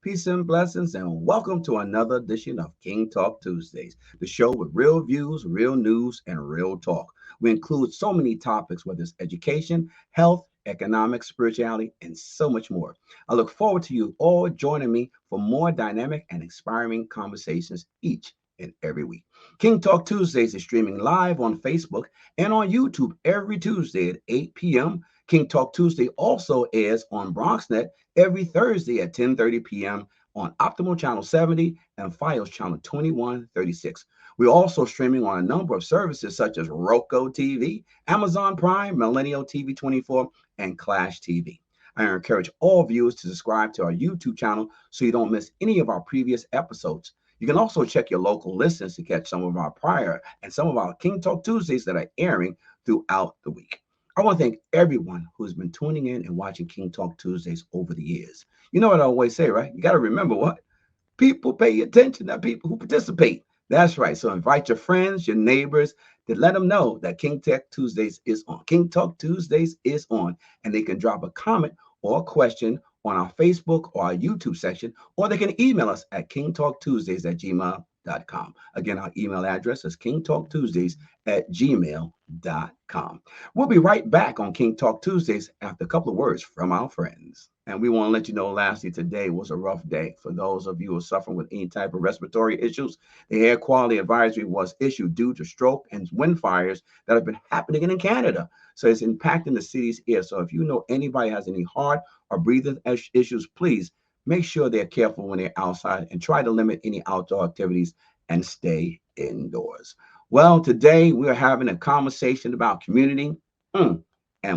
peace and blessings, and welcome to another edition of King Talk Tuesdays, the show with real views, real news, and real talk. We include so many topics, whether it's education, health, economics, spirituality, and so much more. I look forward to you all joining me for more dynamic and inspiring conversations each and every week. King Talk Tuesdays is streaming live on Facebook and on YouTube every Tuesday at 8 p.m. King Talk Tuesday also airs on BronxNet every Thursday at 10:30 p.m. on Optimal Channel 70 and Fios Channel 2136. We're also streaming on a number of services such as Roku TV, Amazon Prime, Millennium TV 24, and Clash TV. I encourage all viewers to subscribe to our YouTube channel so you don't miss any of our previous episodes. You can also check your local listings to catch some of our prior and some of our King Talk Tuesdays that are airing throughout the week. I want to thank everyone who's been tuning in and watching King Talk Tuesdays over the years. You know what I always say, right? You got to remember what? People pay attention to people who participate. That's right. So invite your friends, your neighbors, to let them know that King Talk Tuesdays is on. King Talk Tuesdays is on, and they can drop a comment or a question on our Facebook or our YouTube section, or they can email us at kingtalktuesdays@gmail.com. Again, our email address is kingtalktuesdays@gmail.com. We'll be right back on King Talk Tuesdays after a couple of words from our friends. And we want to let you know, lastly, today was a rough day for those of you who are suffering with any type of respiratory issues. The air quality advisory was issued due to stroke and wind fires that have been happening in Canada. So it's impacting the city's air. So if you know anybody has any heart or breathing issues, please make sure they're careful when they're outside and try to limit any outdoor activities and stay indoors. Well, today we're having a conversation about community and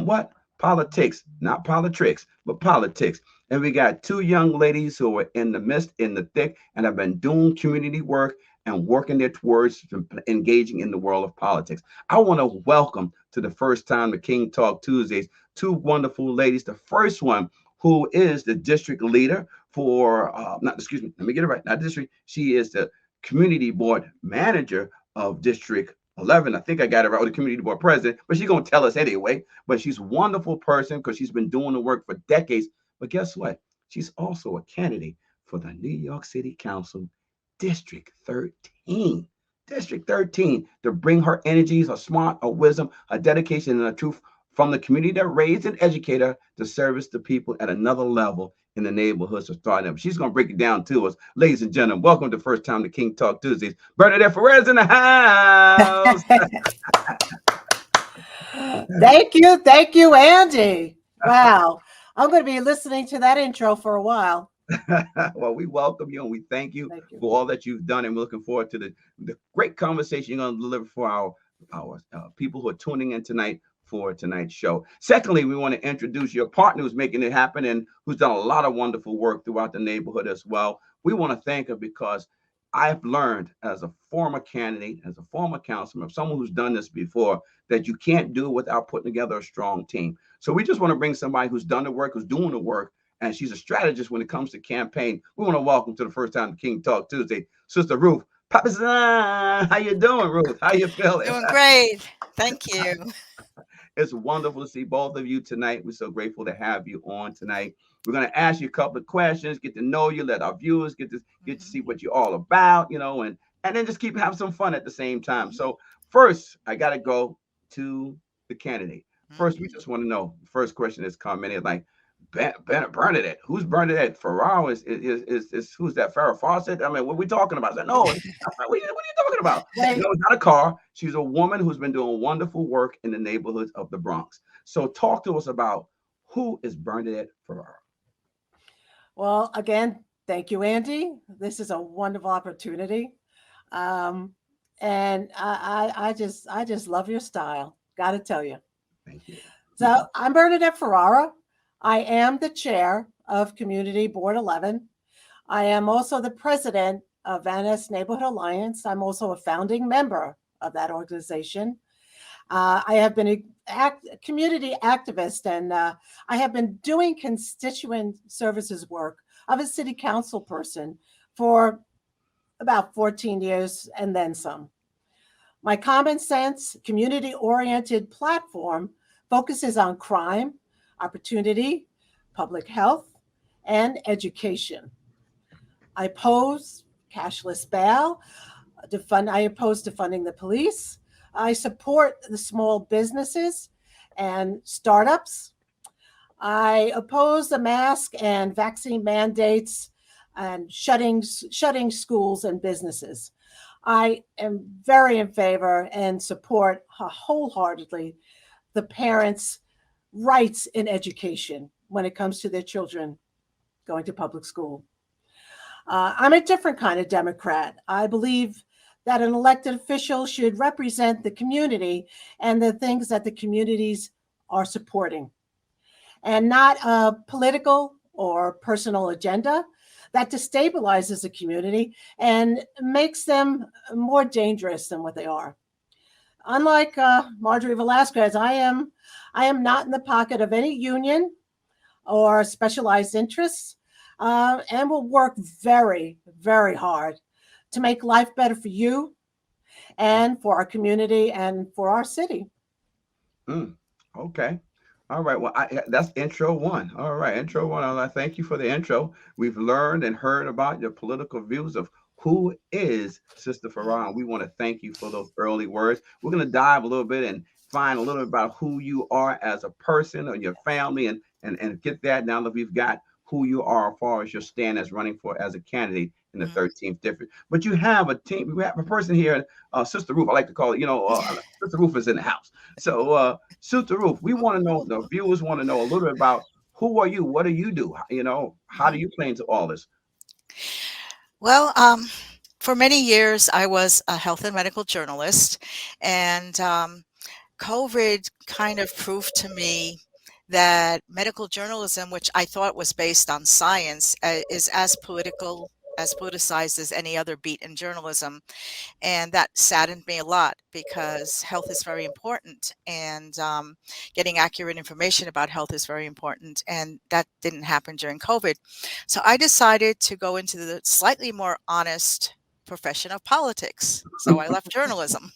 what? Politics, not politics, but politics. And we got two young ladies who are in the midst, in the thick, and have been doing community work and working their towards engaging in the world of politics. I want to welcome to the first time the King Talk Tuesdays two wonderful ladies. The first one, who is the district leader for, not, excuse me, let me get it right, not district. She is the community board manager of District 11. I think I got it right, with the community board president, but she's going to tell us anyway. But she's a wonderful person because she's been doing the work for decades. But guess what? She's also a candidate for the New York City Council District 13. District 13, to bring her energies, her smart, her wisdom, her dedication, and her truth from the community that raised and educated her to service the people at another level in the neighborhoods of starting up. She's going to break it down to us. Ladies and gentlemen, welcome to the first time to King Talk Tuesdays. Bernadette Perez in the house. Thank you, Andy. Wow. I'm going to be listening to that intro for a while. Well, we welcome you and we thank you for all that you've done. And we're looking forward to the great conversation you're going to deliver for our people who are tuning in tonight for tonight's show. Secondly, we want to introduce your partner who's making it happen and who's done a lot of wonderful work throughout the neighborhood as well. We want to thank her because I've learned as a former candidate, as a former councilman, someone who's done this before, that you can't do it without putting together a strong team. So we just want to bring somebody who's done the work, who's doing the work, and she's a strategist when it comes to campaign. We want to welcome to the first time to King Talk Tuesday, Sister Ruth. How you doing, Ruth? How you feeling? Doing great. Thank you. It's wonderful to see both of you tonight. We're so grateful to have you on tonight. We're going to ask you a couple of questions, get to know you, let our viewers get to see what you're all about, and then just keep having some fun at the same time. So first, I got to go to the candidate. First, we just want to know. The first question that's commented, like, Bernadette. Who's Bernadette? Ferraro is who's that? Farrah Fawcett? I mean, what are we talking about? No, what are you talking about? No, it's not a car. She's a woman who's been doing wonderful work in the neighborhoods of the Bronx. So talk to us about who is Bernadette Ferraro. Well, again, thank you, Andy. This is a wonderful opportunity. And I just love your style. Got to tell you. Thank you. So I'm Bernadette Ferrara. I am the chair of Community Board 11. I am also the president of Van Ness Neighborhood Alliance. I'm also a founding member of that organization. I have been a community activist, and I have been doing constituent services work of a city council person for about 14 years and then some. My common sense, community-oriented platform focuses on crime, opportunity, public health, and education. I oppose cashless bail. I oppose defunding the police. I support the small businesses and startups. I oppose the mask and vaccine mandates and shutting schools and businesses. I am very in favor and support wholeheartedly the parents' rights in education when it comes to their children going to public school. I'm a different kind of Democrat. I believe that an elected official should represent the community and the things that the communities are supporting, and not a political or personal agenda that destabilizes the community and makes them more dangerous than what they are. Unlike Marjorie Velasquez, I am not in the pocket of any union or specialized interests, and will work very, very hard to make life better for you and for our community and for our city. Mm, okay. All right. Well, that's intro one. All right. Intro one. I thank you for the intro. We've learned and heard about your political views of who is Sister Farah. We want to thank you for those early words. We're going to dive a little bit and find a little bit about who you are as a person or your family and get that now that we've got who you are as far as your stand as running for as a candidate in the Mhm. 13th district. But you have a team. We have a person here, Sister Ruth. I like to call it, Sister Ruth is in the house. So, Sister Ruth, we want to know, the viewers want to know a little bit about who are you? What do you do? How do Mhm. you play into all this? Well, for many years, I was a health and medical journalist, and COVID kind of proved to me that medical journalism, which I thought was based on science, is as politicized as any other beat in journalism. And that saddened me a lot because health is very important, and getting accurate information about health is very important. And that didn't happen during COVID. So I decided to go into the slightly more honest profession of politics. So I left journalism.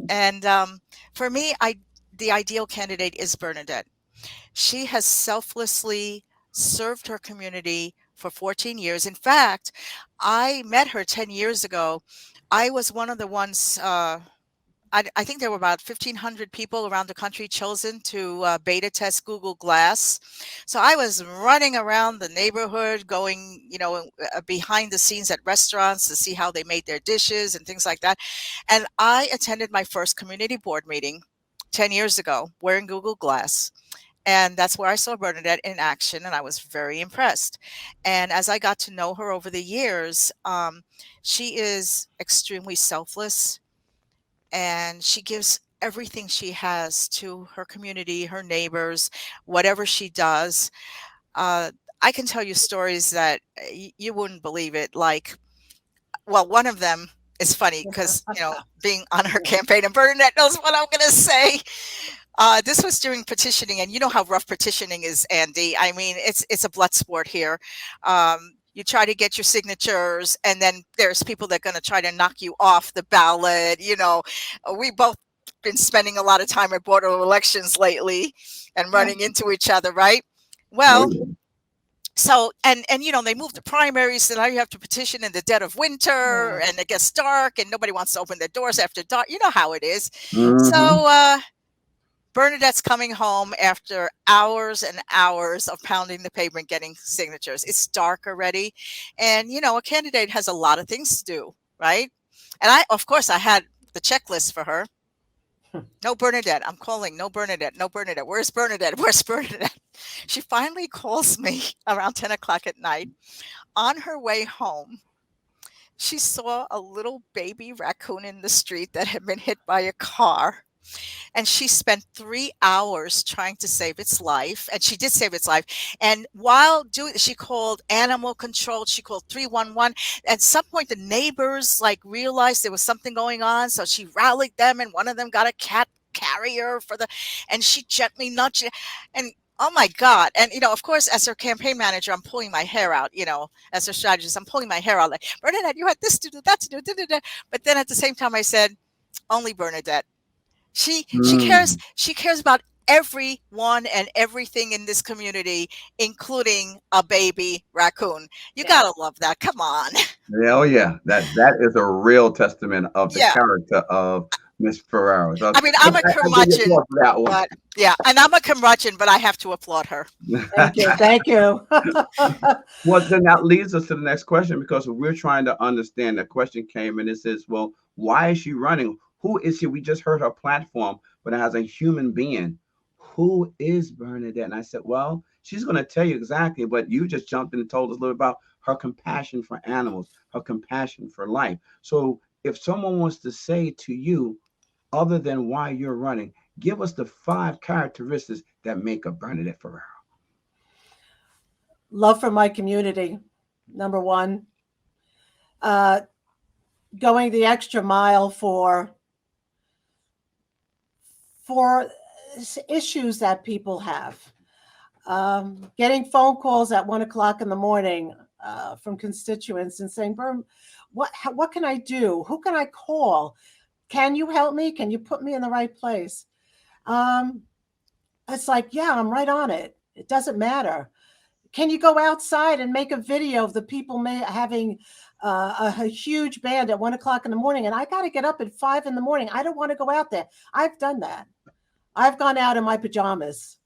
And for me, the ideal candidate is Bernadette. She has selflessly served her community for 14 years. In fact, I met her 10 years ago. I was one of the ones, I think there were about 1,500 people around the country chosen to beta test Google Glass. So I was running around the neighborhood, going, behind the scenes at restaurants to see how they made their dishes and things like that. And I attended my first community board meeting 10 years ago wearing Google Glass. And that's where I saw Bernadette in action, and I was very impressed. And as I got to know her over the years, she is extremely selfless, and she gives everything she has to her community, her neighbors, whatever she does. Uh, I can tell you stories that you wouldn't believe it. Like, well, one of them is funny because, being on her campaign, and Bernadette knows what I'm going to say. This was during petitioning, and you know how rough petitioning is, Andy. I mean, it's a blood sport here. You try to get your signatures, and then there's people that are going to try to knock you off the ballot. We both been spending a lot of time at border elections lately and Yeah. running into each other, right? Oh, Well, yeah. so and they moved the primaries, so now you have to petition in the dead of winter, Yeah. and it gets dark, and nobody wants to open their doors after dark. You know how it is. Hmm. So Bernadette's coming home after hours and hours of pounding the pavement getting signatures. It's dark already. And, a candidate has a lot of things to do, right? And of course, I had the checklist for her. No Bernadette. I'm calling. No Bernadette. No Bernadette. Where's Bernadette? Where's Bernadette? She finally calls me around 10 o'clock at night. On her way home, she saw a little baby raccoon in the street that had been hit by a car, and she spent 3 hours trying to save its life, and she did save its life. And while doing, she called animal control, she called 311. At some point, the neighbors realized there was something going on, so she rallied them, and one of them got a cat carrier and she gently nudged it. And oh my God. And of course, as her campaign manager, I'm pulling my hair out, as her strategist, I'm pulling my hair out like, Bernadette, you had this to do, that to do, da, da, da. But then at the same time I said, only Bernadette. She cares about everyone and everything in this community, including a baby raccoon. You Yeah. gotta love that. Come on. Hell yeah, that is a real testament of the Yeah. character of Miss Ferraro. So I mean, I'm a I give you curmudgeon, applause for that one. but yeah, and I'm a curmudgeon, but I have to applaud her. Thank you. Thank you. Well, then that leads us to the next question because we're trying to understand. The question came and it says, well, why is she running? Who is she? We just heard her platform, but as a human being, who is Bernadette? And I said, well, she's going to tell you exactly, but you just jumped in and told us a little about her compassion for animals, her compassion for life. So if someone wants to say to you, other than why you're running, give us the 5 characteristics that make a Bernadette Ferrero. Love for my community, number one. Uh, Going the extra mile for issues that people have. Getting phone calls at 1 o'clock in the morning from constituents and saying, "Berm, what can I do? Who can I call? Can you help me? Can you put me in the right place?" Um, it's like, yeah, I'm right on it. It doesn't matter. Can you go outside and make a video of the people having a huge band at 1 o'clock in the morning? And I got to get up at 5 in the morning. I don't want to go out there. I've done that. I've gone out in my pajamas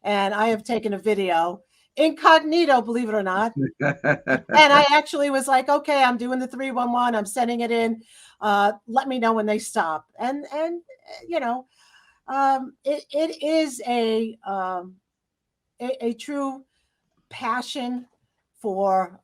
and I have taken a video incognito, believe it or not. And I actually was like, okay, I'm doing the 311. I'm sending it in. Let me know when they stop. And you know, it is a true passion for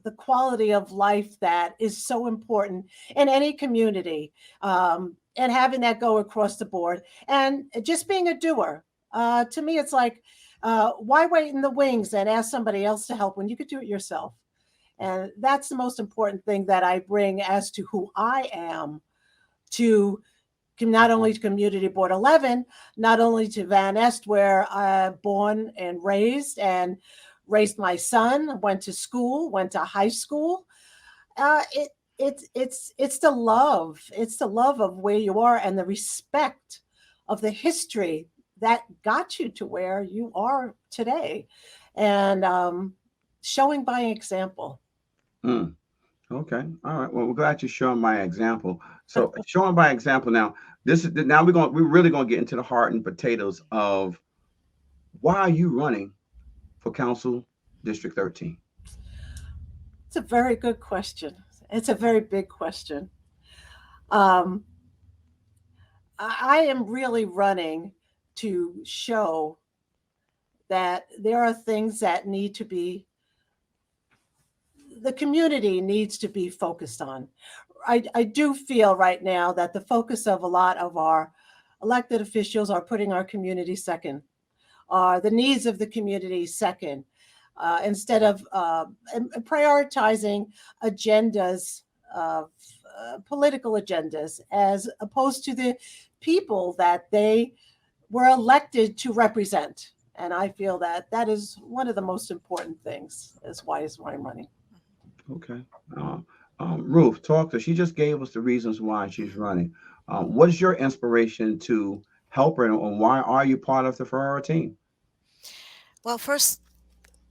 the quality of life that is so important in any community, and having that go across the board and just being a doer. To me, it's like, why wait in the wings and ask somebody else to help when you could do it yourself? And that's the most important thing that I bring as to who I am to not only to Community Board 11, not only to Van Est, where I'm born and raised my son, went to school, went to high school. It's the love. It's the love of where you are and the respect of the history that got you to where you are today, and showing by example. Mm, okay. All right. Well, we're glad you're showing by example. So showing by example now, this is now we're really gonna get into the heart and potatoes of why are you running for Council District 13? It's a very good question. It's a very big question. Um, I am really running to show that there are things that need to be, the community needs to be focused on. I do feel right now that the focus of a lot of our elected officials are putting our community second, the needs of the community second, instead of prioritizing agendas, of political agendas, as opposed to the people that they were elected to represent. And I feel that that is one of the most important things. Is why I'm running. Okay. Um, Ruth, talk to. She just gave us the reasons why she's running. What is your inspiration to help her, and why are you part of the Ferrara team? Well, first,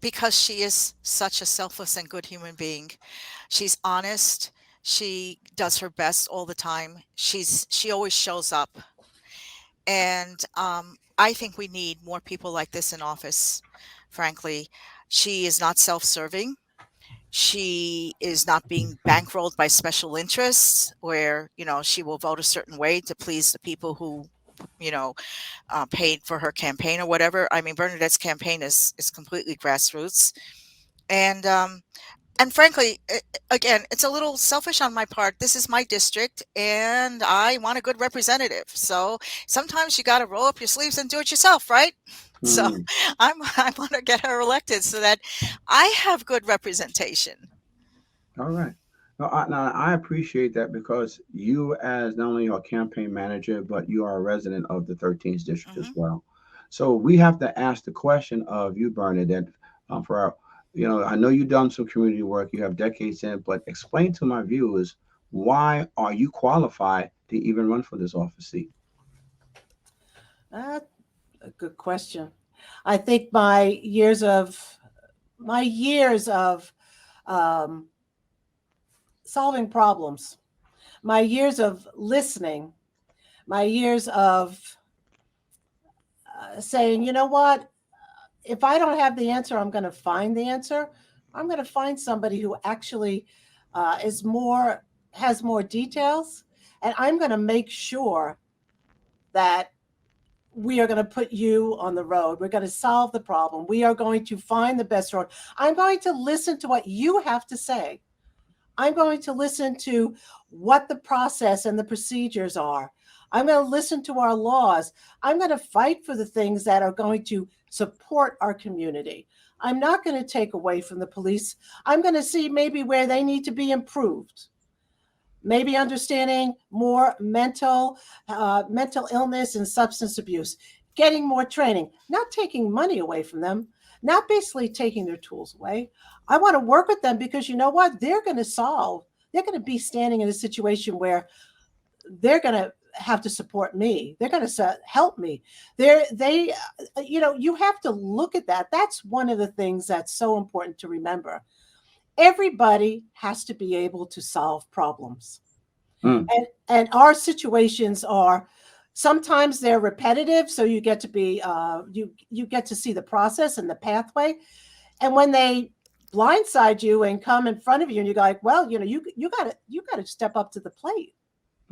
because she is such a selfless and good human being. She's honest. She does her best all the time. She always shows up. And I think we need more people like this in office, frankly. She is not self-serving. She is not being bankrolled by special interests where, she will vote a certain way to please the people who, you know, paid for her campaign or whatever. I mean, Bernadette's campaign is completely grassroots. And frankly, again, it's a little selfish on my part. This is my district, and I want a good representative. So sometimes you got to roll up your sleeves and do it yourself, right? So Hmm. I want to get her elected so that I have good representation. All right. No, now I appreciate that because you, as not only a campaign manager, but you are a resident of the 13th district as Hmm. well. So we have to ask the question of you, Bernadette, for our, I know you've done some community work, you have decades in, but explain to my viewers why are you qualified to even run for this office seat? Uh, A good question. I think my years of um, solving problems, my years of listening, my years of saying, you know what, if I don't have the answer, I'm going to find the answer. I'm going to find somebody who actually is more has more details, and I'm going to make sure that we are going to put you on the road. We're going to solve the problem. We are going to find the best road. I'm going to listen to what you have to say. I'm going to listen to what the process and the procedures are. I'm going to listen to our laws. I'm going to fight for the things that are going to support our community. I'm not going to take away from the police. I'm going to see maybe where they need to be improved. Maybe understanding more mental illness and substance abuse, getting more training, not taking money away from them, not basically taking their tools away. I want to work with them because you know what? They're going to be standing in a situation where they're going to have to support me. They're going to help me. You have to look at that. That's one of the things that's so important to remember. Everybody has to be able to solve problems. Mm, And our situations are sometimes they're repetitive, so you get to be you get to see the process and the pathway. And when they blindside you and come in front of you, and you're like, well, you got to step up to the plate.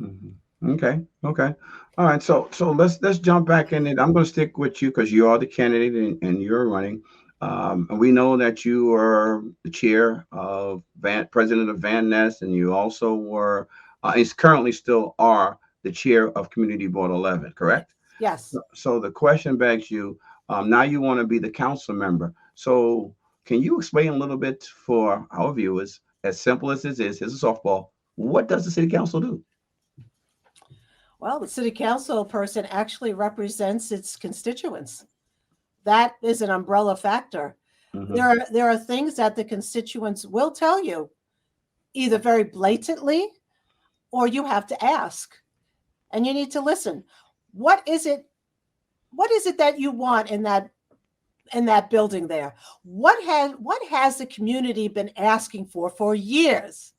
mhm. Okay, okay. All right. So let's jump back in, and I'm going to stick with you because you are the candidate and you're running. And we know that you are the chair of president of Van Ness, and you also were, is currently still are the chair of Community Board 11, Yes. correct? Yes. So the question begs you, now you want to be the council member. So can you explain a little bit for our viewers, as simple as this is, here's a softball. What does the city council do? Well, the city council person actually represents its constituents. That is an umbrella factor. Hmm. There are things that the constituents will tell you either very blatantly, or you have to ask, and you need to listen. What is it? What is it that you want in that building there? What has the community been asking for years?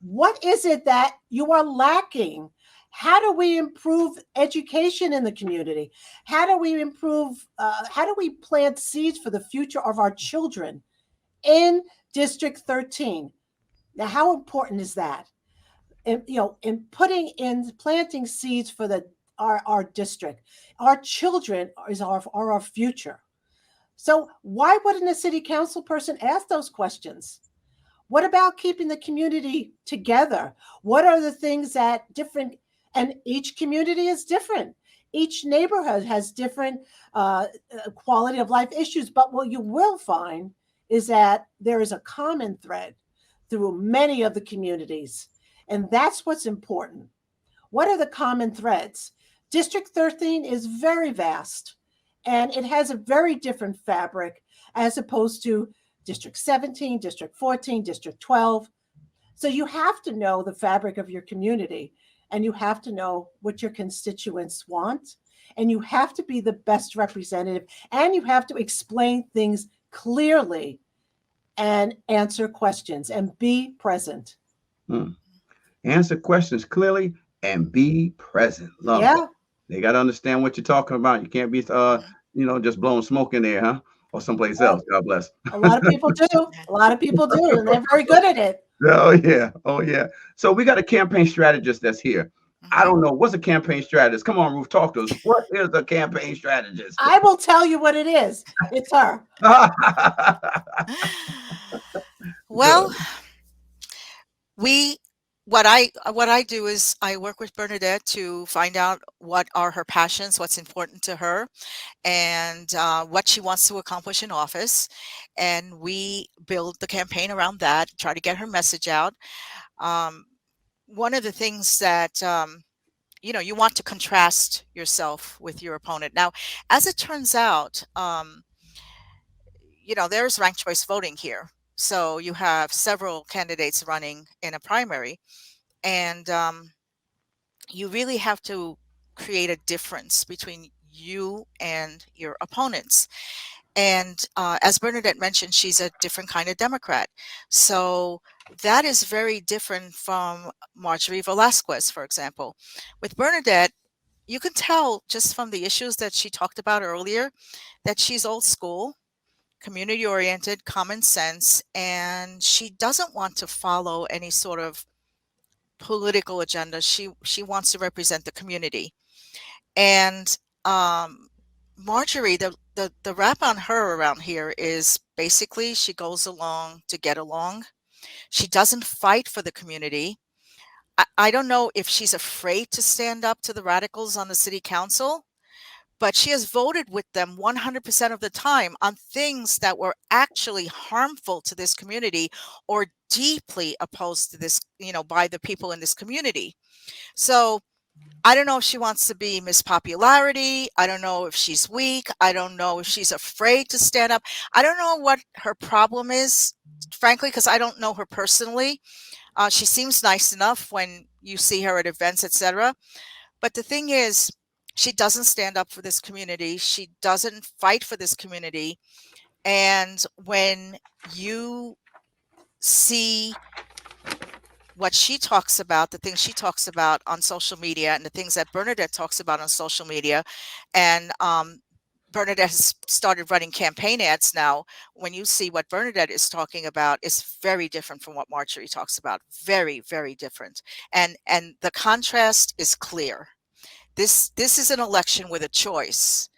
What is it that you are lacking? How do we improve education in the community? How do we plant seeds for the future of our children in District 13? Now, how important is that? In planting seeds for our district. Our children are our future. So why wouldn't a city council person ask those questions? What about keeping the community together? What are the things that different, and each community is different. Each neighborhood has different quality of life issues. But what you will find is that there is a common thread through many of the communities. And that's what's important. What are the common threads? District 13 is very vast, and it has a very different fabric as opposed to District 17, District 14, District 12. So you have to know the fabric of your community, and you have to know what your constituents want, and you have to be the best representative, and you have to explain things clearly and answer questions and be present. Hmm. Answer questions clearly and be present. Love that. Yeah, They got to understand what you're talking about. You can't be, Mhm. just blowing smoke in there, huh? Or someplace well, else. God bless. a lot of people do. Yeah. A lot of people do, and they're very good at it. Oh yeah, oh yeah. So we got a campaign strategist that's here. I Mhm. don't know what's a campaign strategist. Come on, Ruth, talk to us. What is a campaign strategist? I will tell you what it is. It's her. Well, Good. we what I do is I work with Bernadette to find out what are her passions, what's important to her, and what she wants to accomplish in office, and we build the campaign around that. Try to get her message out. Um, One of the things that you want to contrast yourself with your opponent. Now, as it turns out, there's ranked choice voting here. So you have several candidates running in a primary, and you really have to create a difference between you and your opponents. And as Bernadette mentioned, she's a different kind of Democrat. So that is very different from Marjorie Velasquez, for example. With Bernadette, you can tell just from the issues that she talked about earlier that she's old school, community oriented, common sense, and she doesn't want to follow any sort of political agenda. She wants to represent the community. And Marjorie, the rap on her around here is basically she goes along to get along. She doesn't fight for the community. I don't know if she's afraid to stand up to the radicals on the city council, but she has voted with them 100% of the time on things that were actually harmful to this community or deeply opposed to this, by the people in this community. So I don't know if she wants to be Miss Popularity. I don't know if she's weak. I don't know if she's afraid to stand up. I don't know what her problem is, frankly, because I don't know her personally. She seems nice enough when you see her at events, etc. But the thing is, she doesn't stand up for this community. She doesn't fight for this community. And when you see what she talks about, the things she talks about on social media and the things that Bernadette talks about on social media, and Bernadette has started running campaign ads now. When you see what Bernadette is talking about, it's very different from what Marjorie talks about. Very, very different. And the contrast is clear. This is an election with a choice.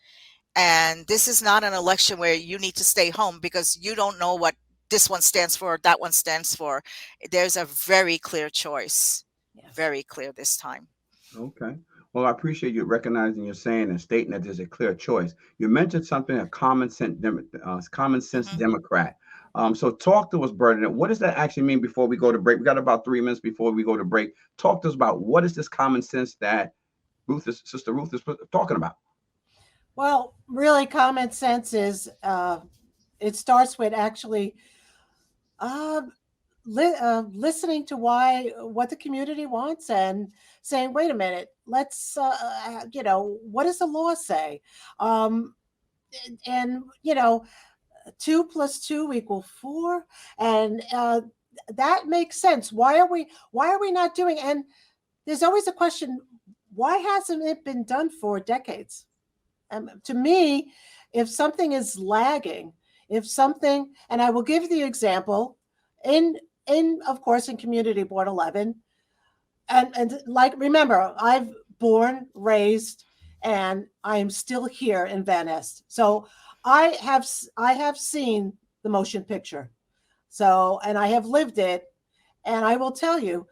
And this is not an election where you need to stay home because you don't know what this one stands for, that one stands for. There's a very clear choice. Yes. Very clear this time. Okay. Well, I appreciate you recognizing you're saying and stating that there's a clear choice. You mentioned something, a common sense Mhm. Democrat. So talk to us, Bernadette. What does that actually mean before we go to break? We got about 3 minutes before we go to break. Talk to us about what is this common sense that Sister Ruth is talking about. Well, really, common sense is it starts with actually uh, listening to what the community wants and saying, wait a minute, let's what does the law say? Um, and 2 + 2 = 4, and that makes sense. Why are we not doing? And there's always a question: why hasn't it been done for decades? To me, if something is lagging, if something, and I will give the example in of course in Community Board 11, and like, remember, I've born, raised, and I am still here in Van Nest. So I have seen the motion picture. So, and I have lived it, and I will tell you,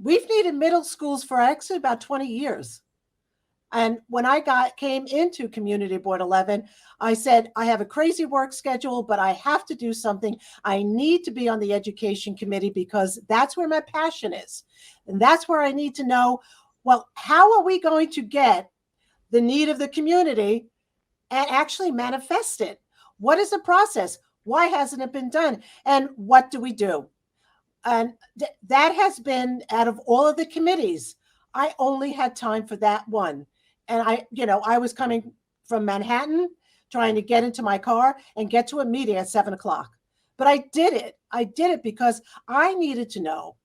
we've needed middle schools for actually about 20 years. And when I came into Community Board 11, I said, I have a crazy work schedule, but I have to do something. I need to be on the education committee because that's where my passion is. And that's where I need to know, well, how are we going to get the need of the community and actually manifest it? What is the process? Why hasn't it been done? And what do we do? And that has been, out of all of the committees, I only had time for that one. And I was coming from Manhattan, trying to get into my car and get to a meeting at 7 o'clock. But I did it. I did it because I needed to know,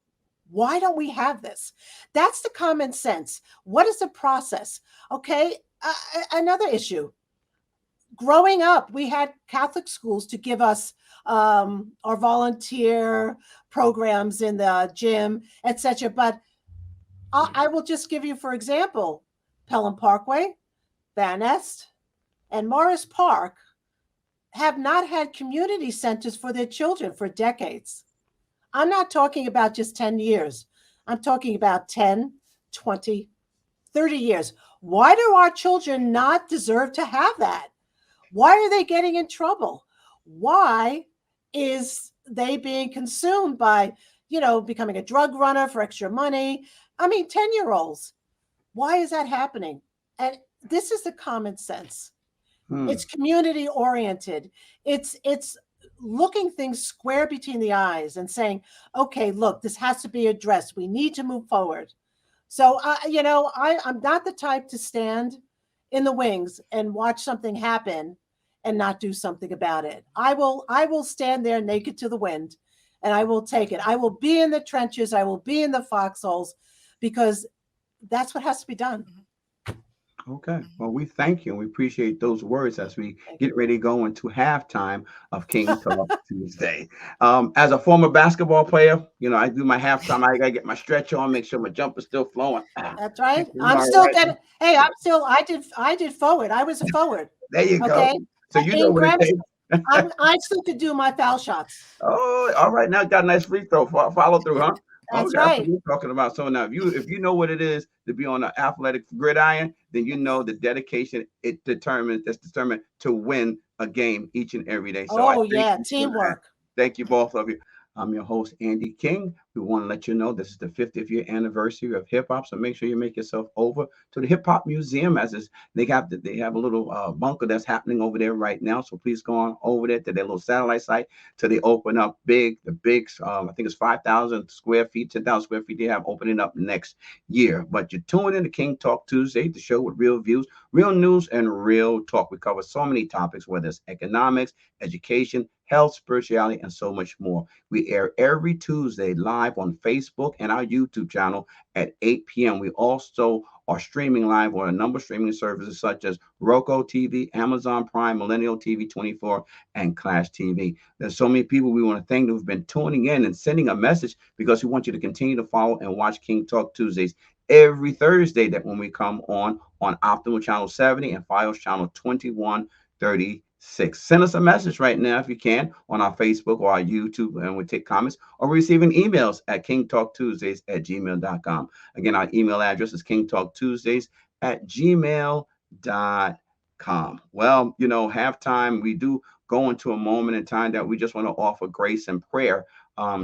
why don't we have this? That's the common sense. What is the process? Okay. Another issue. Growing up, we had Catholic schools to give us our volunteer programs in the gym, etc. But I will just give you, for example, Pelham Parkway, Van Nest, and Morris Park have not had community centers for their children for decades. I'm not talking about just 10 years. I'm talking about 10, 20, 30 years. Why do our children not deserve to have that? Why are they getting in trouble? Why is they being consumed by, becoming a drug runner for extra money? I mean, 10-year-olds. Why is that happening? And this is the common sense. Hmm. It's community oriented. It's looking things square between the eyes and saying, okay, look, this has to be addressed. We need to move forward. So, I'm not the type to stand in the wings and watch something happen and not do something about it. I will stand there naked to the wind and I will take it. I will be in the trenches, I will be in the foxholes because that's what has to be done. Okay. Mhm. Well, we thank you and we appreciate those words as we Thank get ready to go into halftime of King Talk Tuesday. As a former basketball player, I do my halftime. I gotta get my stretch on, make sure my jumper's still flowing. That's right. I'm All still right. getting. Hey, I did forward. I was a forward. There you go. Okay. So you know In what it Grams, takes. I still could do my foul shots. Oh, all right. Now got a nice free throw. Follow through, huh? That's Okay, that's what right. we're talking about. So now, if you know what it is to be on an athletic gridiron, then you know the dedication that's determined to win a game each and every day. So I Oh thank yeah, you for that. teamwork. Thank you both of you. I'm your host, Andy King. We want to let you know this is the 50th year anniversary of hip hop. So make sure you make yourself over to the Hip Hop Museum they have a little bunker that's happening over there right now. So please go on over there to their little satellite site till they open up the big, I think it's 5,000 square feet, 10,000 square feet they have opening up next year. But you're tuning in to King Talk Tuesday, the show with real views, real news, and real talk. We cover so many topics, whether it's economics, education, health, spirituality, and so much more. We air every Tuesday live on Facebook and our YouTube channel at 8 p.m. We also are streaming live on a number of streaming services such as Roku TV, Amazon Prime, Millennial TV 24, and Clash TV. There's so many people we want to thank who've been tuning in and sending a message because we want you to continue to follow and watch King Talk Tuesdays every Thursday that when we come on Optimal Channel 70 and Fios Channel 2136. Send us a message right now if you can on our Facebook or our YouTube, and we take comments or receiving emails at kingtalktuesdays@gmail.com. Again, our email address is kingtalktuesdays@gmail.com. Well, halftime, we do go into a moment in time that we just want to offer grace and prayer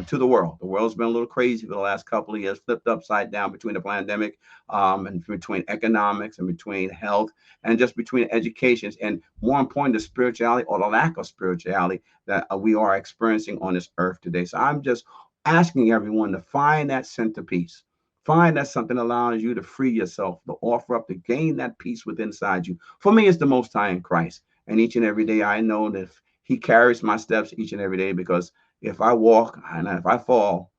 to the world. The world's been a little crazy for the last couple of years, flipped upside down between the pandemic and between economics and between health and just between educations and more important, the spirituality or the lack of spirituality that we are experiencing on this earth today. So I'm just asking everyone to find that centerpiece. Find that something allows you to free yourself, to offer up, to gain that peace within inside you. For me, it's the Most High in Christ. And each and every day, I know that He carries my steps each and every day because if I walk and if I fall,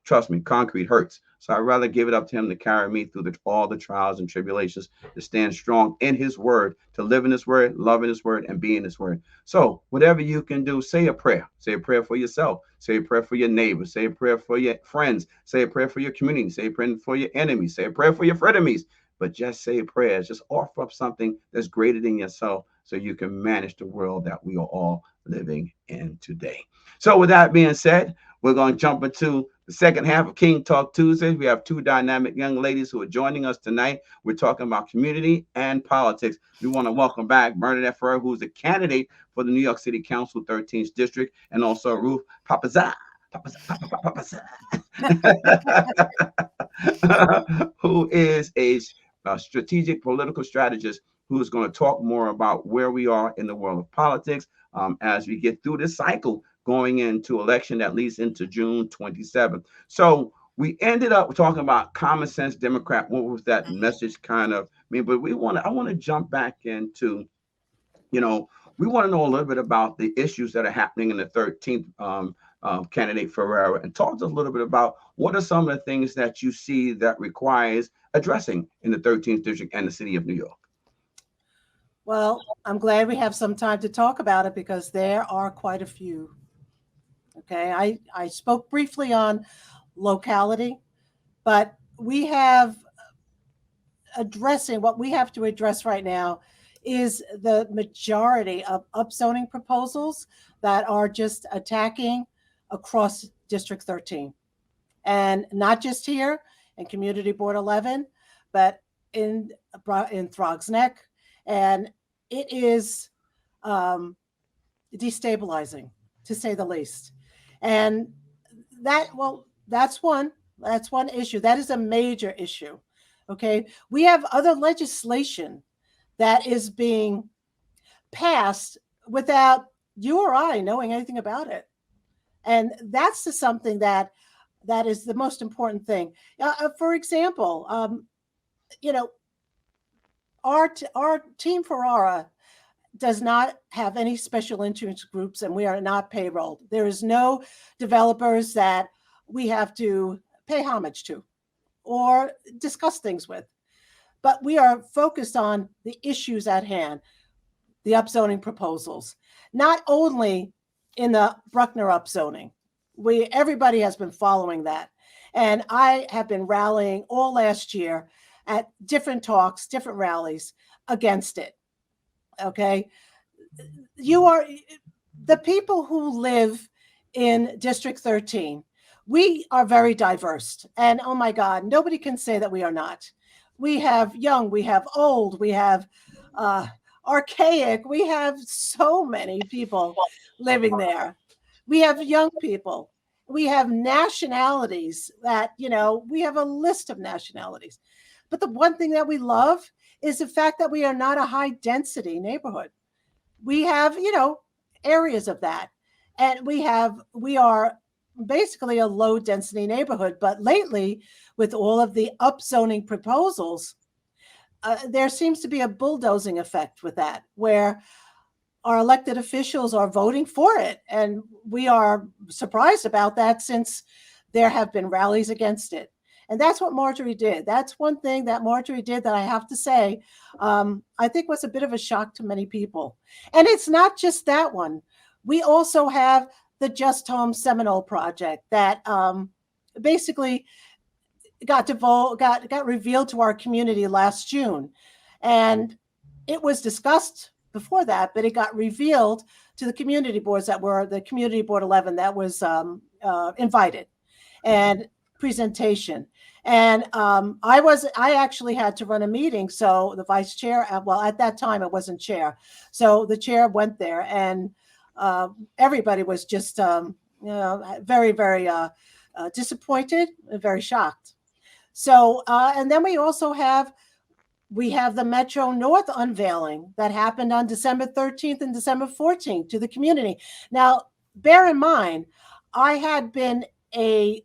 trust me, concrete hurts. So I'd rather give it up to Him to carry me through all the trials and tribulations, to stand strong in His word, to live in His word, love in His word, and be in His word. So whatever you can do, say a prayer. Say a prayer for yourself. Say a prayer for your neighbors. Say a prayer for your friends. Say a prayer for your community. Say a prayer for your enemies. Say a prayer for your frenemies. But just say prayers. Just offer up something that's greater than yourself so you can manage the world that we are all living in today. So with that being said, we're going to jump into the second half of King Talk Tuesdays. We have two dynamic young ladies who are joining us tonight. We're talking about community and politics. We want to welcome back Bernadette Ferrer, who's a candidate for the New York City Council 13th District, and also Ruth Papaza, who is a strategic political strategist who's going to talk more about where we are in the world of politics as we get through this cycle going into election that leads into June 27th. So we ended up talking about common sense Democrat. What was that message kind of mean? But I want to jump back into, we want to know a little bit about the issues that are happening in the 13th candidate Ferrera, and talk to us a little bit about what are some of the things that you see that requires addressing in the 13th district and the city of New York. Well, I'm glad we have some time to talk about it because there are quite a few. Okay, I spoke briefly on locality, but we have what we have to address right now is the majority of upzoning proposals that are just attacking across District 13. And not just here in Community Board 11, but in Throgs Neck. And it is destabilizing, to say the least. And that's one issue. That is a major issue. Okay. We have other legislation that is being passed without you or I knowing anything about it. And that's just something that is the most important thing. For example, our team Ferrara does not have any special interest groups, and we are not payrolled. There is no developers that we have to pay homage to or discuss things with. But we are focused on the issues at hand, the upzoning proposals, not only in the Bruckner upzoning. Everybody has been following that. And I have been rallying all last year at different talks, different rallies against it. Okay. You are the people who live in District 13. We are very diverse. And oh my God, nobody can say that we are not. We have young, we have old, we have archaic, we have so many people living there. We have young people. We have nationalities that, we have a list of nationalities. But the one thing that we love is the fact that we are not a high density neighborhood. We have, areas of that. And we are basically a low density neighborhood. But lately, with all of the upzoning proposals, there seems to be a bulldozing effect with that, where our elected officials are voting for it. And we are surprised about that, since there have been rallies against it. And that's what Marjorie did. That's one thing that Marjorie did that I have to say, I think was a bit of a shock to many people. And it's not just that one. We also have the Just Home Seminole project that basically got revealed to our community last June. And it was discussed before that, but it got revealed to the community boards that were the Community Board 11 that was invited and presentation. And I actually had to run a meeting. So the vice chair, well, at that time it wasn't chair. So the chair went there, and everybody was just, very, very disappointed and very shocked. So, and then we also have the Metro North unveiling that happened on December 13th and December 14th to the community. Now, bear in mind, I had been a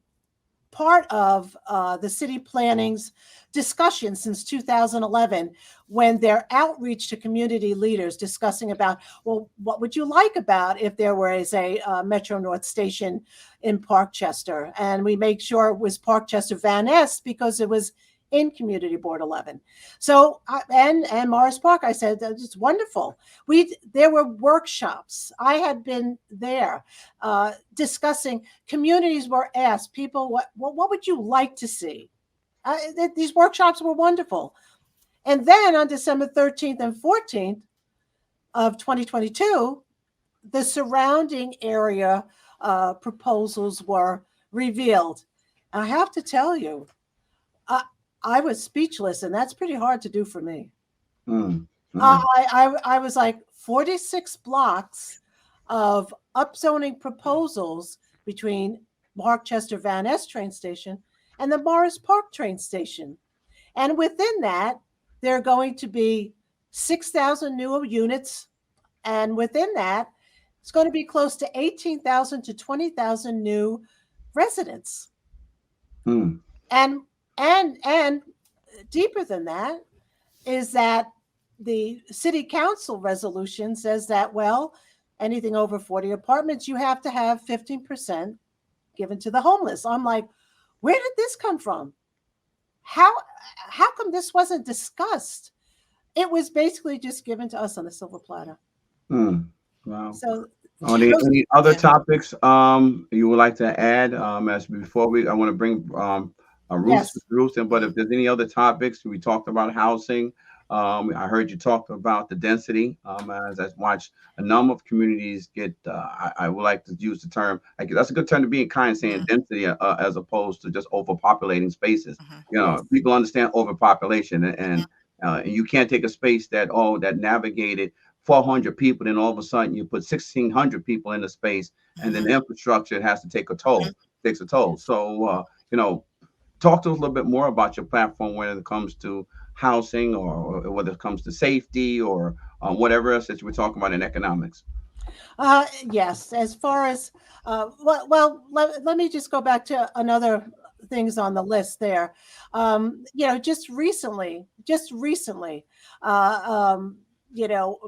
part of the city planning's discussion since 2011, when their outreach to community leaders discussing about, well, what would you like about if there was a Metro North station in Parkchester? And we make sure it was Parkchester Van Ness because it was in Community Board 11. So, and Morris Park, I said, it's wonderful. There were workshops. I had been there discussing. Communities were asked, people, what would you like to see? These workshops were wonderful. And then on December 13th and 14th of 2022, the surrounding area proposals were revealed. And I have to tell you, I was speechless, and that's pretty hard to do for me. I was like 46 blocks of upzoning proposals between Parkchester Van Ness train station and the Morris Park train station. And within that, there are going to be 6,000 new units. And within that, it's going to be close to 18,000 to 20,000 new residents. And deeper than that is that the city council resolution says that, well, anything over 40 apartments, you have to have 15% given to the homeless. I'm like, where did this come from? How come this wasn't discussed? It was basically just given to us on a silver platter. Wow. So, any other topics you would like to add? As before I want to bring Ruth in, but if there's any other topics, we talked about housing. I heard you talk about the density. As I've watched a number of communities get, I would like to use the term, that's a good term to be kind, saying density as opposed to just overpopulating spaces. People understand overpopulation, and you can't take a space that navigated 400 people, then all of a sudden you put 1,600 people in the space, and then the infrastructure has to take a toll. So, talk to us a little bit more about your platform when it comes to housing, or whether it comes to safety, or whatever else that you were talking about in economics. Yes, as far as, let me just go back to another things on the list there. Just recently, uh, um,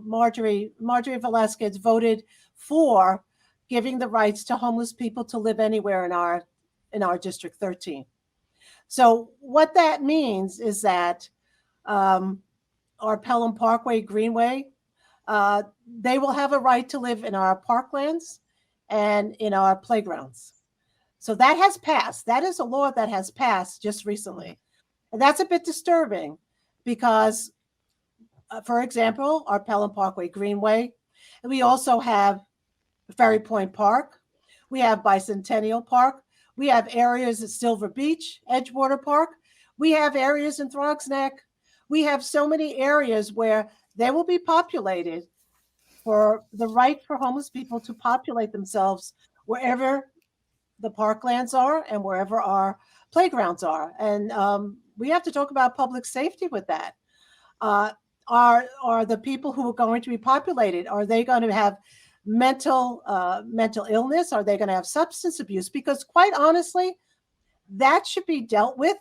Marjorie Velasquez voted for giving the rights to homeless people to live anywhere in our District 13. So what that means is that um, our Pelham Parkway Greenway, uh, they will have a right to live in our parklands and in our playgrounds. So that has passed. That is a law that has passed just recently. And that's a bit disturbing because, for example, our Pelham Parkway Greenway, and we also have Ferry Point Park, we have Bicentennial Park, we have areas at Silver Beach, Edgewater Park, we have areas in Throgs Neck. We have so many areas where they will be populated for the right for homeless people to populate themselves wherever the parklands are and wherever our playgrounds are. And we have to talk about public safety with that. Uh, are the people who are going to be populated, are they going to have mental illness? Are they going to have substance abuse? Because quite honestly, that should be dealt with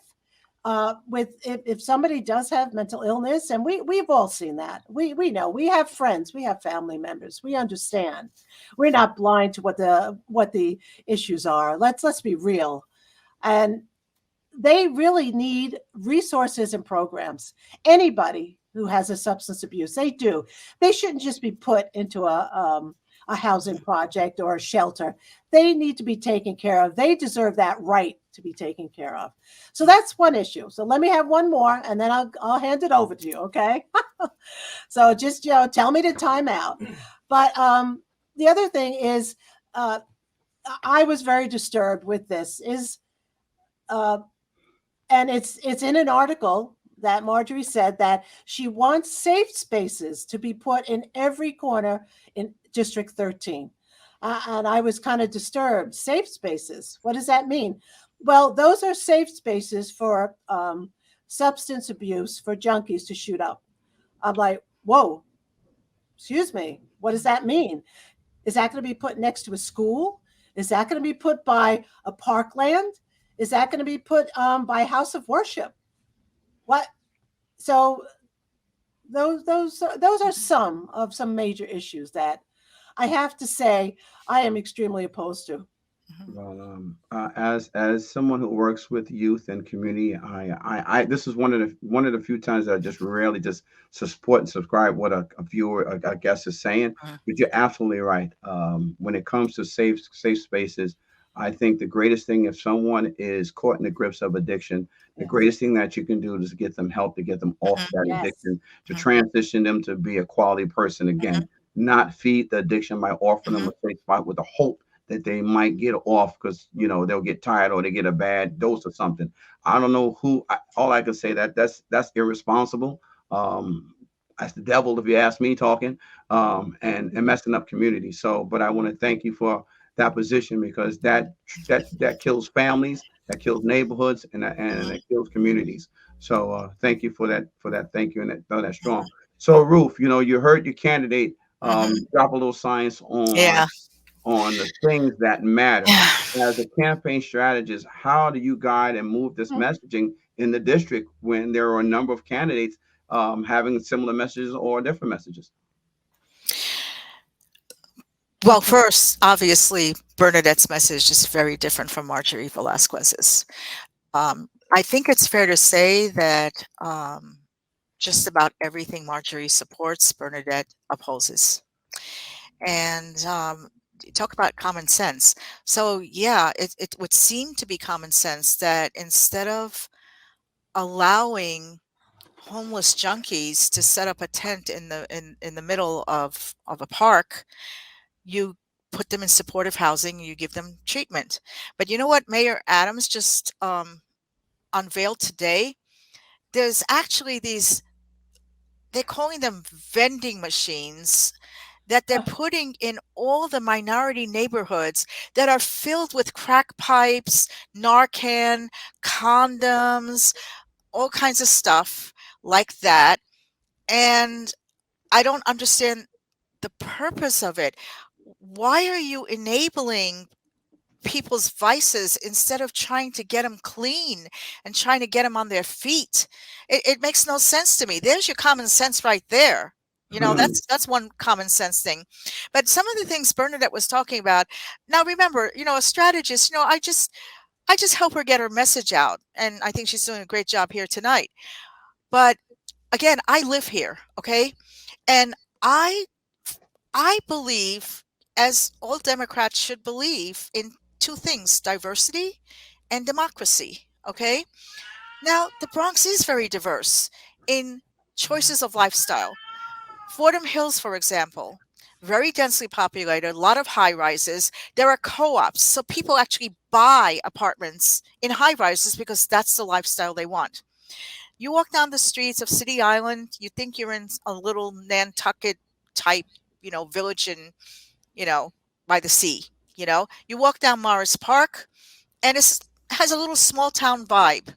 if somebody does have mental illness, and we've all seen that. We know, we have friends, we have family members, we understand. We're not blind to what the issues are. Let's be real. And they really need resources and programs. Anybody who has a substance abuse, they do. They shouldn't just be put into a housing project or a shelter. They need to be taken care of. They deserve that right to be taken care of. So that's one issue. So let me have one more, and then I'll hand it over to you. Okay. So just tell me to time out. But the other thing is, uh, I was very disturbed with this. Uh, and it's in an article that Marjorie said that she wants safe spaces to be put in every corner in District 13. And I was kind of disturbed. Safe spaces, what does that mean? Well, those are safe spaces for substance abuse, for junkies to shoot up. I'm like, whoa, excuse me, what does that mean? Is that going to be put next to a school? Is that going to be put by a parkland? Is that going to be put by house of worship? What? So those are some major issues that I have to say I am extremely opposed to. Mhm. Well, as someone who works with youth and community, I this is one of the few times that I just rarely just support and subscribe what a viewer, a guest is saying. Mhm. But you're absolutely right. When it comes to safe spaces, I think the greatest thing, if someone is caught in the grips of addiction, the Yes. greatest thing that you can do is to get them help, to get them off Mhm. that Yes. addiction, to Mhm. transition them to be a quality person Mhm. again, not feed the addiction by offering them Mhm. a safe spot with the hope that they might get off because they'll get tired or they get a bad dose of something. I don't know who. All I can say that's irresponsible. That's the devil, if you ask me, talking and messing up communities. So, but I want to thank you for that position because that kills families, that kills neighborhoods, and Mhm. it kills communities. So, thank you for that. Thank you, and that's strong. Mhm. So, Ruth, you heard your candidate Mhm. drop a little science Yeah. on the things that matter. Yeah. As a campaign strategist, how do you guide and move this Mhm. messaging in the district when there are a number of candidates having similar messages or different messages? Well, first, obviously, Bernadette's message is very different from Marjorie Velasquez's. I think it's fair to say that just about everything Marjorie supports, Bernadette opposes. And talk about common sense. So, yeah, it would seem to be common sense that instead of allowing homeless junkies to set up a tent in the middle of a park, you put them in supportive housing, you give them treatment. But you know what Mayor Adams just unveiled today? There's actually these, they're calling them vending machines that they're putting in all the minority neighborhoods that are filled with crack pipes, Narcan, condoms, all kinds of stuff like that. And I don't understand the purpose of it. Why are you enabling people's vices instead of trying to get them clean and trying to get them on their feet. It makes no sense to me. There's your common sense right there. You know, Hmm. that's one common sense thing. But some of the things Bernadette was talking about, now remember, you know, a strategist, you know, I just help her get her message out. And I think she's doing a great job here tonight. But again, I live here, okay? And I I believe, as all Democrats should believe, in two things: diversity and democracy. Okay. Now, the Bronx is very diverse in choices of lifestyle. Fordham Hills, for example, very densely populated, a lot of high rises. There are co ops. So people actually buy apartments in high rises because that's the lifestyle they want. You walk down the streets of City Island, you think you're in a little Nantucket type, you know, village in, you know, by the sea. You know, you walk down Morris Park, and it has a little small town vibe.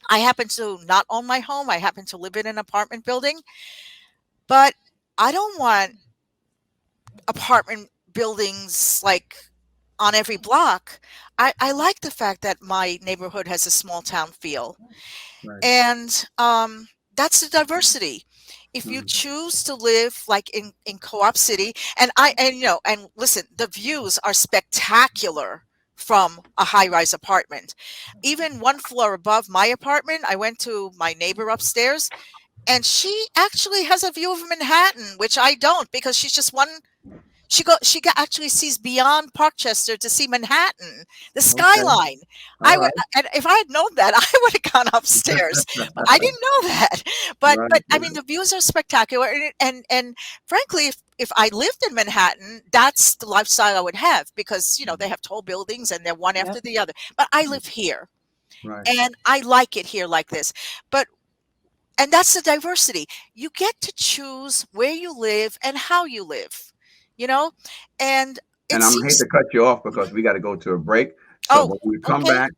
I happen to not own my home. I happen to live in an apartment building, but I don't want apartment buildings like on every block. I like the fact that my neighborhood has a small town feel. Right. And that's the diversity. If you Mhm. choose to live like in Co-op City, and you know, and listen, the views are spectacular from a high-rise apartment. Even one floor above my apartment, I went to my neighbor upstairs, and she actually has a view of Manhattan, which I don't, because she's just one. Actually sees beyond Parkchester to see Manhattan, the Okay. skyline. All right. And if I had known that, I would have gone upstairs, but I didn't know that. Right. But I mean, the views are spectacular, and frankly, if I lived in Manhattan, that's the lifestyle I would have, because you know they have tall buildings and they're one after Yep. the other. But I live here, Right. and I like it here like this. But and that's the diversity. You get to choose where you live and how you live, you know? And it And I'm gonna hate seems. to cut you off because Mhm. we got to go to a break. So Oh, when we come okay. back,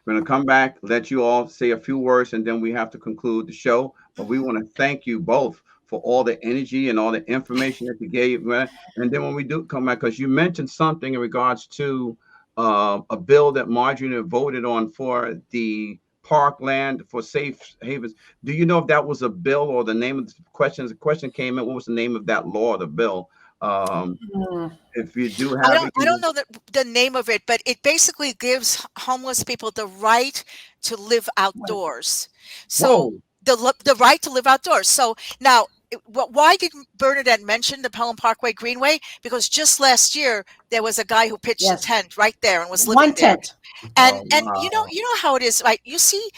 we're gonna come back, let you all say a few words, and then we have to conclude the show. But we Mhm. want to thank you both for all the energy and all the information that you gave. And then when we do come back, because you mentioned something in regards to a bill that Marjorie voted on for the parkland for safe havens. Do you know if that was a bill or the name of the questions? The question came in. What was the name of that law, or the bill? Um, Mm, if you do have it, I can don't you? know the name of it, but it basically gives homeless people the right to live right. outdoors. So Whoa. the right to live outdoors. So now, why did Bernadette mention the Pelham Parkway Greenway? Because just last year there was a guy who pitched a Yes. tent right there and was living One there. tent. Oh, And wow. you know how it is, right? You see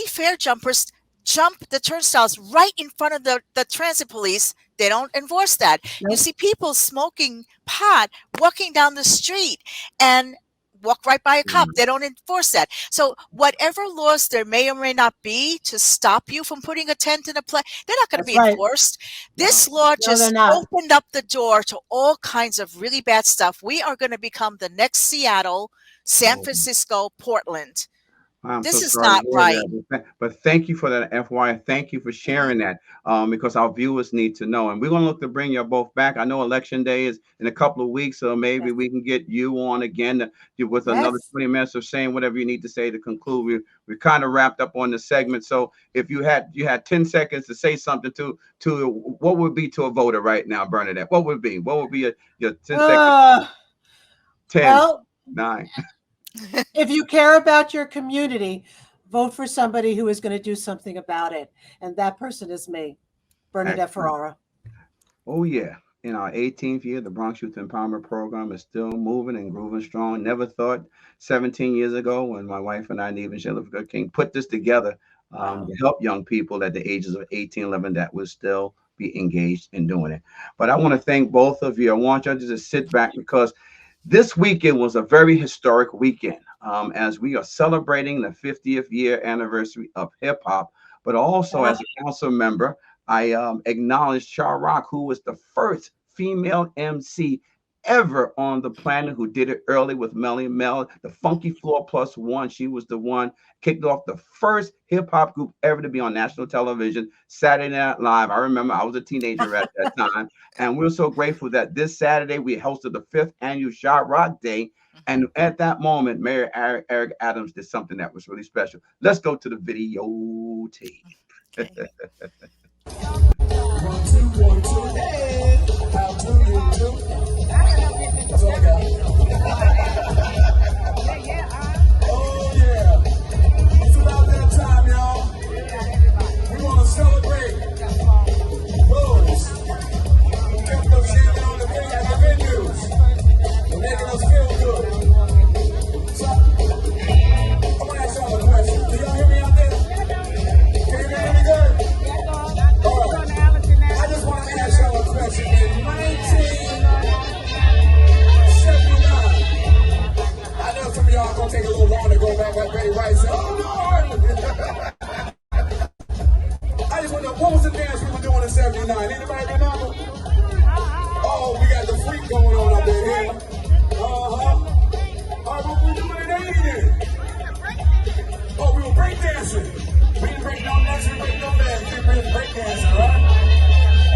fare jumpers jump the turnstiles right in front of the transit police. They don't enforce that. You Nope. see people smoking pot walking down the street and walk right by a cop. Mm. They don't enforce that. So whatever laws there may or may not be to stop you from putting a tent in a place, they're not going to That's be right. enforced. This Wow. law No, they're just not. opened up the door to all kinds of really bad stuff. We are going to become the next Seattle, San Oh, Francisco, Portland. I'm so This is sorry to not hear right. that. But thank you for that, FYI. Thank you for Mhm, sharing that, because our viewers need to know. And we're going to look to bring you both back. I know Election Day is in a couple of weeks, so maybe Yes. we can get you on again with another Yes. 20 minutes of saying whatever you need to say to conclude. We kind of wrapped up on the segment. So if you had 10 seconds to say something to what would be to a voter right now, Bernadette? What would be your 10 second? Uh, 10, well, 9. if you care about your community, vote for somebody who is going to do something about it. And that person is me, Bernadette Excellent. Ferrara. Oh yeah. In our 18th year, the Bronx Youth Empowerment Program is still moving and grooving strong. Never thought 17 years ago when my wife and I, and even Jennifer King, put this together Wow. to help young people at the ages of 18, 11 that will still be engaged in doing it. But I want to thank both of you. I want you to just sit back because this weekend was a very historic weekend as we are celebrating the 50th year anniversary of hip hop, but also Uh, as a council member, I acknowledge Char Rock, who was the first female MC ever on the planet who did it early with Melly Mel, the Funky Floor Plus One. She was the one kicked off the first hip hop group ever to be on national television, Saturday Night Live. I remember I was a teenager at that time, and we're so grateful that this Saturday we hosted the 5th annual Shot Rock Day. And at that moment, Mayor Eric Adams did something that was really special. Let's go to the videotape. Okay. 1, 2, 1, 2, hey, how do you do? That's all I got. Oh yeah, it's about that time, y'all. We want to celebrate those who kept us jamming on the thing at the venues and making us feel good. So, I want to ask y'all a question. Do y'all hear me out there? Can you hear me good? I just want to ask y'all a question. In 1979, I know some of y'all are going to take a little longer to go back like Betty White said, oh Lord! I just want to know, what was the dance we were doing in 79? Anybody remember? Oh, we got the freak going on up in here. All right, what were we doing in 80 then? Oh, we were breakdancing. We didn't break no necks, we break no legs. We were breakdancing, right?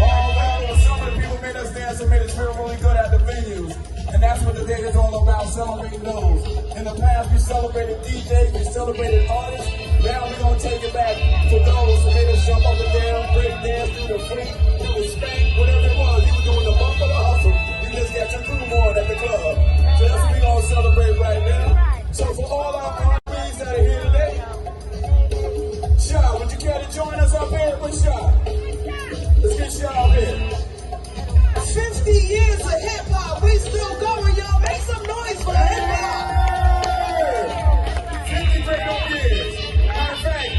Oh, well, some of the people made us dance and made us feel really good at the venues. And that's what the day is all about, celebrating those. In the past, we celebrated DJs, we celebrated artists. Now we're going to take it back to those who made us jump up and down, break dance, do the freak, do the spank, whatever it was. You were doing the bump or the hustle. You just got your groove on at the club. So that's what we're going to celebrate right now. So for all our R&Bs that are here today, Shaw, would you care to join us up here with Shaw? Let's get Shaw up here. 50 years of hip hop, we still going, y'all. Make some noise for hip hop. 50 great old years. Matter of fact,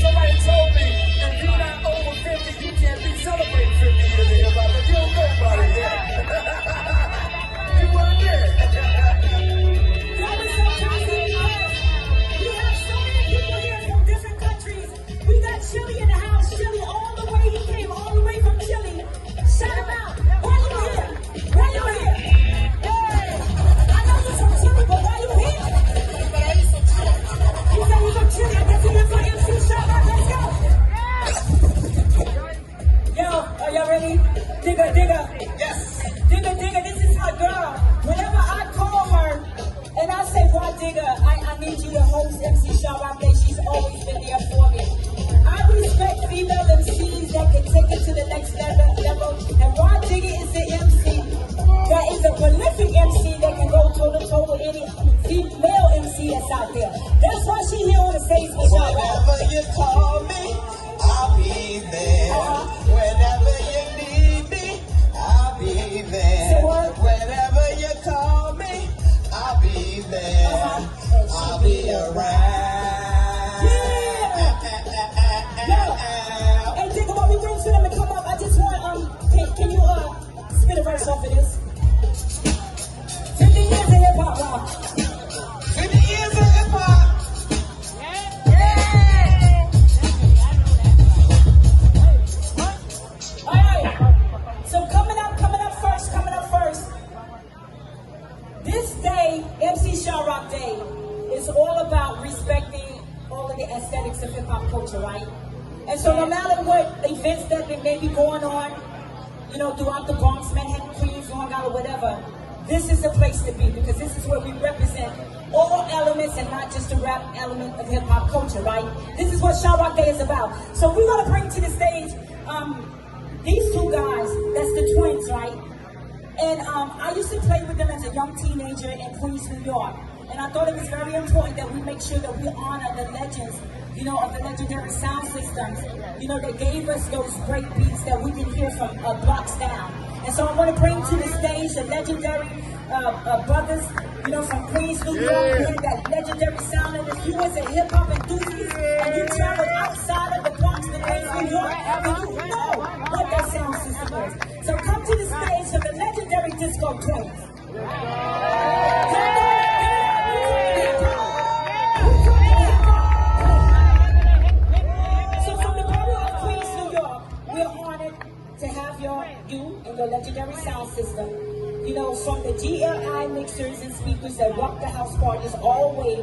somebody told me if you're not over 50, you can't be celebrating 50 years of hip hop. But you don't know about it yet. You weren't there. That was so toxic because we have so many people here from different countries. We got Chile in the house. Chile all the way. He came all the way from Chile. Shout him out. Why you here? Why you here? Hey, I know you're from Chile, but why you here? He said he's from Chile. I guess he is for MC Shout Out. Let's go. Yo, are y'all ready? Digga, digga. Yes. Digga, digga, this is my girl. Whenever I call her and I say, why digga, I need you to host MC Shout Out Day, she's always been there for me. I respect female MCs that can take it to the next level. And Rod Digger is the MC that is a prolific MC that can go toe to toe with any female MC that's out there. That's why she here on the stage with Shout Out. Whenever you call me, I'll be there. Whenever you need me, I'll be there. Say what? Whenever you call me, I'll be there. I'll be around. Hey, Digga, while we wait for them to come up, I just want, can you, spit a verse off of this? 50 years of hip hop, rock. 50 years of hip hop. All right. So coming up first. This day, MC Shout Rock Day, is all about respecting all of the aesthetics of hip hop culture, right? And so no matter what events that may be going on, you know, throughout the Bronx, Manhattan, Queens, Long Island, whatever, this is the place to be because this is where we represent all elements and not just the rap element of hip hop culture, right? This is what Shout Rock Day is about. So we're gonna bring to the stage these two guys, that's the twins, right? And I used to play with them as a young teenager in Queens, New York. And I thought it was very important that we make sure that we honor the legends, you know, of the legendary sound systems, you know, that gave us those great beats that we can hear from blocks down. And so I want to bring to the stage the legendary brothers, you know, from Queens, New York, who had that legendary sound. And if you was a hip hop enthusiast and you traveled outside of the Bronx to Queens, New York, then you know what that sound system is. So come to the stage for the legendary Disco Twins. So from the borough of Queens, New York, we're honored to have you and your legendary sound system, you know, goes from the GLI mixers and speakers that rock the house parties all the way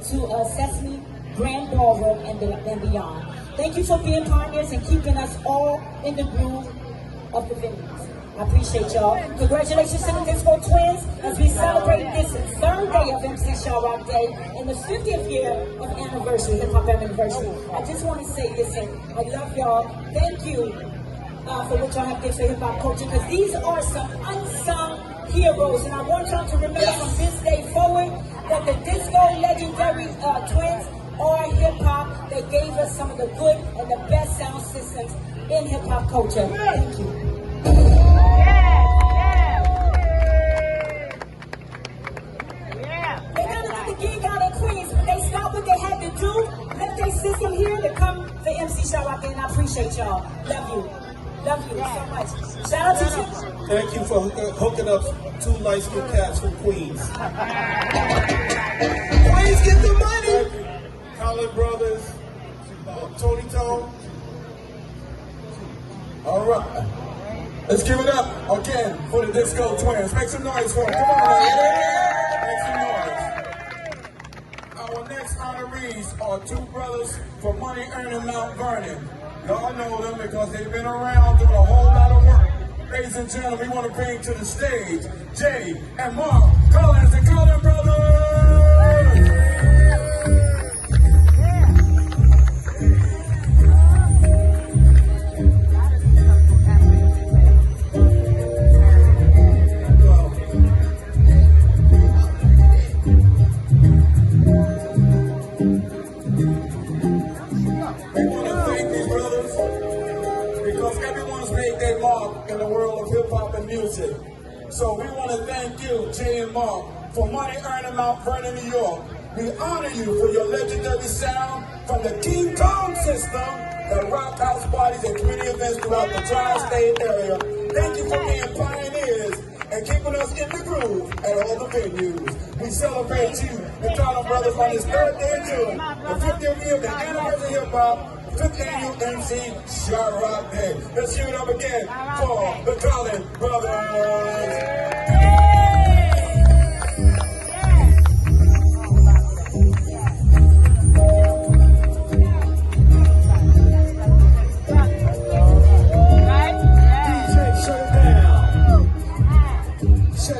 to Sesame Grand Ballroom and beyond. Thank you for being pioneers and keeping us all in the groove of the venues. I appreciate y'all. Congratulations to the Disco Twins as we celebrate this third day of MC Shaw Rock Day and the 50th year of anniversary, hip hop anniversary. I just want to say, listen, I love y'all. Thank you for what y'all have did for hip hop culture, because these are some unsung heroes, and I want y'all to remember from this day forward that the disco legendary twins are hip hop. They gave us some of the good and the best sound systems in hip hop culture. Thank you. They got another gig out in Queens, but they stopped what they had to do, left their system here to come for MC Shaw Rock Day, and I appreciate y'all. Love you. Love you so much. Shout out to you. Thank you for hooking up two light-skinned cats from Queens. Queens, get the money! Colin Brothers, Tony Tone. All right. Let's give it up again for the Disco Twins. Make some noise for them. Come on, make some noise. Our next honorees are two brothers from Money Earning Mount Vernon. Y'all know them because they've been around doing a whole lot of work. Ladies and gentlemen, we want to bring to the stage Jay and Mark Collins and Collin Brothers. In the world of hip-hop and music. So we want to thank you, Jay and Mark, for Money Earning Mount Vernon, New York. We honor you for your legendary sound from the King Kong system that rock house parties and community events throughout the tri-state area. Thank you for being pioneers and keeping us in the groove at all the venues. We celebrate you, the Collin Brothers, on this third day of June, the 50th year of the anniversary of hip-hop, 5th annual MC Shaw Rock Day. Let's give it up again for the Collin Brothers.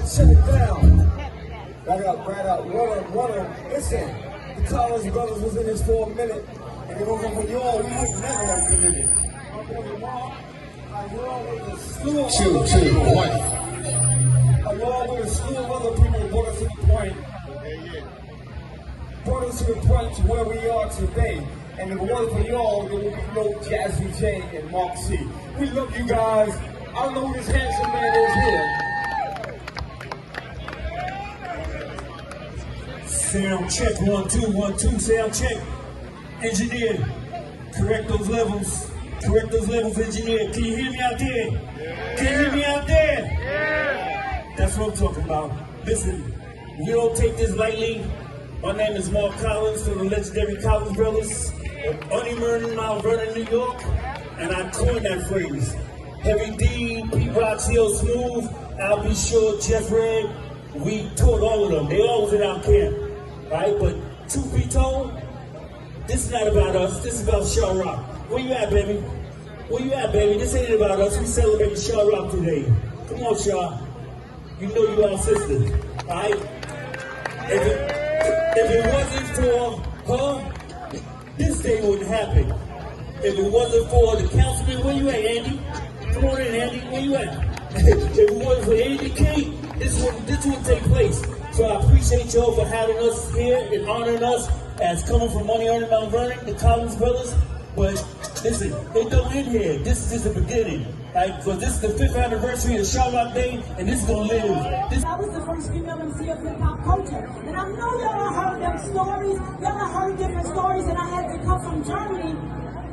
Shut it down. Right up. Water. Listen, the Collins Brothers was in this for a minute. And it wasn't for y'all, we would never have been in it. I'm going to Mark. I'm along with a slew of other people who brought us to the point. Brought us to the point to where we are today. And if it wasn't for y'all, there would be no Jazzy J and Mark C. We love you guys. I don't know who this handsome man is here. Sound check, 1 2 1 2. Sound check. Engineer, correct those levels, engineer. Can you hear me out there? Yeah. Can you hear me out there? Yeah. That's what I'm talking about. Listen, we don't take this lightly. My name is Mark Collins from the legendary Collins Brothers of Money Mount Vernon, New York, and I coined that phrase. Heavy D, Pete Rocks, Hill Smooth, I'll be sure, Jeff Red, we taught all of them. They all was in our camp, right? But truth be told, this is not about us, this is about Shaw Rock. Where you at, baby? Where you at, baby? This ain't about us, we celebrating Shaw Rock today. Come on, Shaw. You know you our sister, alright? If it wasn't for her, this day wouldn't happen. If it wasn't for the councilman, where you at, Andy? Come on in, Andy, where you at? If it wasn't for Andy King, this wouldn't take place. So I appreciate y'all for having us here and honoring us as coming from Money Earning Mount Vernon, the Collins Brothers. But listen, it don't end here. This is just the beginning. Right? Because this is the 5th anniversary of Shaw Rock Day, and this is gonna live. I was the first female MC of hip hop culture, and I know y'all heard them stories. Y'all heard different stories, and I had to come from Germany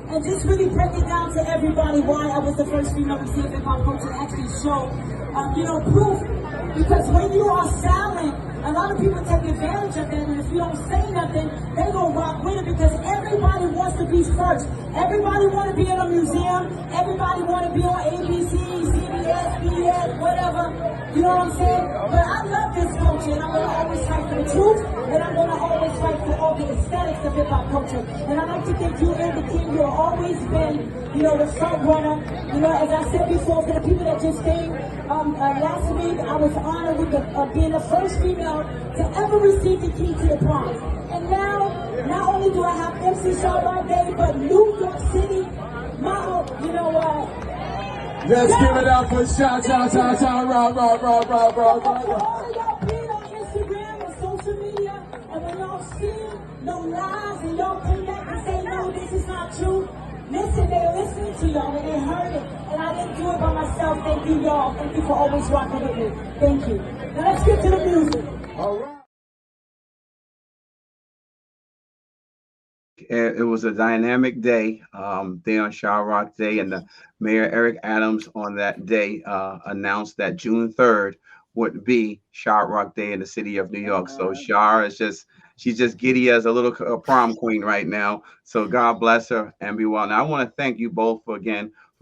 and just really break it down to everybody why I was the first female MC of hip hop culture to actually show, proof. Because when you are silent, a lot of people take advantage of that, and if you don't say nothing, they gonna rock with it because everybody wants to be first. Everybody want to be in a museum. Everybody want to be on ABC, CBS, happy yet, whatever. You know what I'm saying? But I love this culture, and I'm going to always fight for the truth, and I'm going to always fight for all the aesthetics of hip-hop culture. And I like to think you and the team, you have always been, you know, the front runner. You know, as I said before, for the people that just came last week, I was honored with being the first female to ever receive the key to the prize. And now, not only do I have MC Sharp Day, but New York City, you know what? Let's give it up for shout, rock. For all of y'all being on Instagram and social media, and when y'all see no lies and y'all come back and say, no, this is not true. Listen, they're listening to y'all and they heard it. And I didn't do it by myself. Thank you, y'all. Thank you for always rocking with me. Thank you. Now let's get to the music. All right. It was a dynamic day there on Shah Rock Day, and the Mayor Eric Adams on that day announced that June 3rd would be Shah Rock Day in the city of New York. So Shah is she's just giddy as a little prom queen right now. So God bless her and be well. Now I want to thank you both for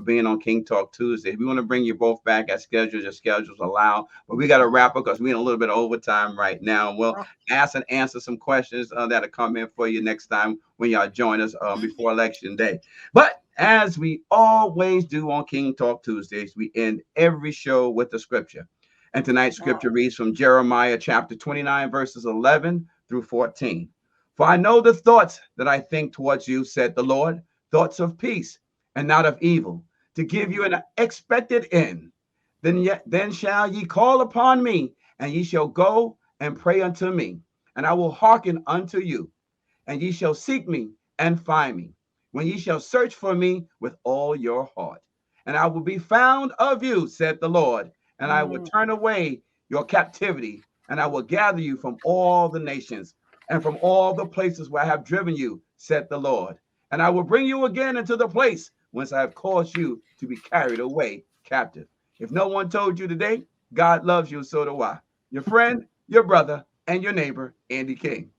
being on King Talk Tuesday. We want to bring you both back as schedules. Your schedules allow, but we got to wrap up because we're in a little bit of overtime right now. We'll ask and answer some questions that'll come in for you next time when y'all join us before Election Day. But as we always do on King Talk Tuesdays, we end every show with the scripture. And tonight's scripture reads from Jeremiah chapter 29, verses 11 through 14. For I know the thoughts that I think towards you, said the Lord, thoughts of peace and not of evil, to give you an expected end. Then shall ye call upon me, and ye shall go and pray unto me, and I will hearken unto you. And ye shall seek me and find me, when ye shall search for me with all your heart. And I will be found of you, said the Lord, and I will turn away your captivity, and I will gather you from all the nations and from all the places where I have driven you, said the Lord. And I will bring you again into the place whence I have caused you to be carried away captive. If no one told you today, God loves you, so do I. Your friend, your brother, and your neighbor, Andy King.